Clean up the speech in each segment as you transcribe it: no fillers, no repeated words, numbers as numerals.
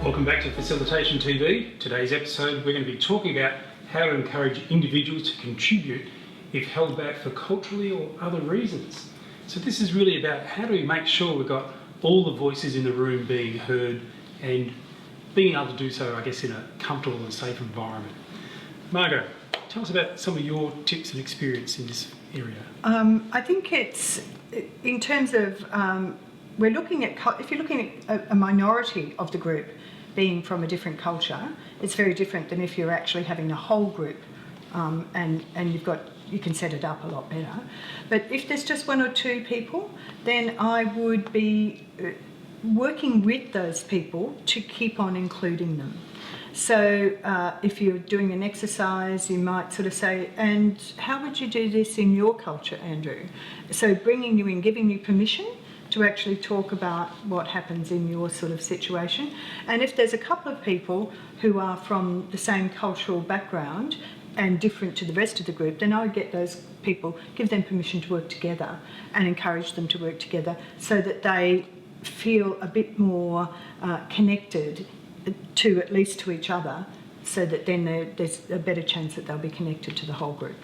Welcome back to Facilitation TV. Today's episode we're going to be talking about how to encourage individuals to contribute if held back for culturally or other reasons. So this is really about how do we make sure we've got all the voices in the room being heard and being able to do so, I guess, in a comfortable and safe environment. Margot, tell us about some of your tips and experience in this area. I think it's in terms of we're looking at, if you're looking at a minority of the group being from a different culture, it's very different than if you're actually having a whole group and you can set it up a lot better. But if there's just one or two people, then I would be working with those people to keep on including them. So if you're doing an exercise, you might sort of say, and how would you do this in your culture, Andrew? So bringing you in, giving you permission to actually talk about what happens in your sort of situation. And if there's a couple of people who are from the same cultural background and different to the rest of the group, then I would get those people, give them permission to work together and encourage them to work together so that they feel a bit more connected to at least to each other, so that then there's a better chance that they'll be connected to the whole group.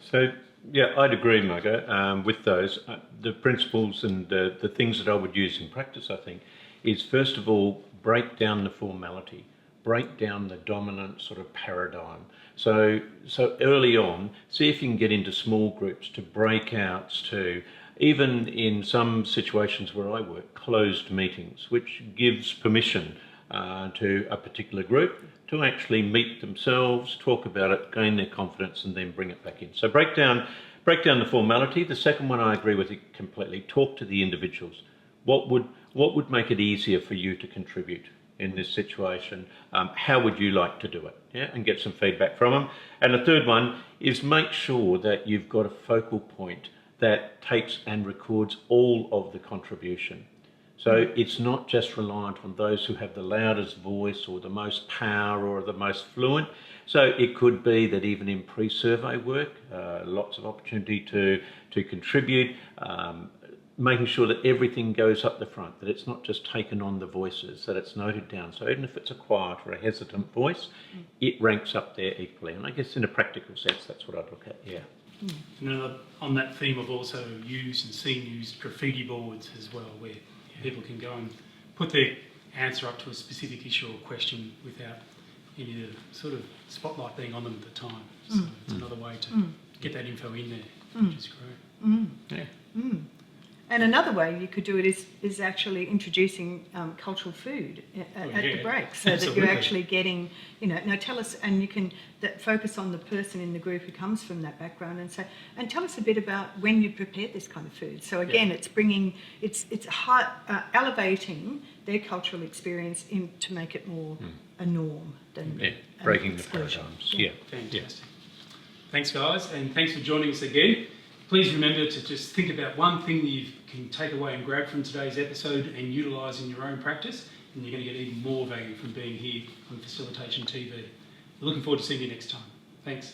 So yeah, I'd agree, Margot, with those. The principles and the things that I would use in practice, I think, is first of all, break down the formality, break down the dominant sort of paradigm. So early on, see if you can get into small groups, to breakouts, to even in some situations where I work, closed meetings, which gives permission to a particular group to actually meet themselves, talk about it, gain their confidence, and then bring it back in. So break down the formality. The second one, I agree with you completely. Talk to the individuals. What would make it easier for you to contribute in this situation? How would you like to do it? Yeah, and get some feedback from them. And the third one is make sure that you've got a focal point that takes and records all of the contribution. So it's not just reliant on those who have the loudest voice or the most power or the most fluent. So it could be that even in pre-survey work, lots of opportunity to contribute, making sure that everything goes up the front, that it's not just taken on the voices, that it's noted down. So even if it's a quiet or a hesitant voice, it ranks up there equally. And I guess in a practical sense, that's what I'd look at, yeah. And on that theme, I've also used and seen used graffiti boards as well, where people can go and put their answer up to a specific issue or question without any of the sort of spotlight being on them at the time. So it's another way to get that info in there, which is great. Yeah. And another way you could do it is actually introducing cultural food at the break, so that you're actually getting, now tell us, and you can focus on the person in the group who comes from that background and say, and tell us a bit about when you prepared this kind of food. So again, it's elevating their cultural experience to make it more a norm than breaking the paradigms. Yeah. Fantastic. Thanks, guys, and thanks for joining us again. Please remember to just think about one thing that you can take away and grab from today's episode and utilise in your own practice, and you're going to get even more value from being here on Facilitation TV. We're looking forward to seeing you next time. Thanks.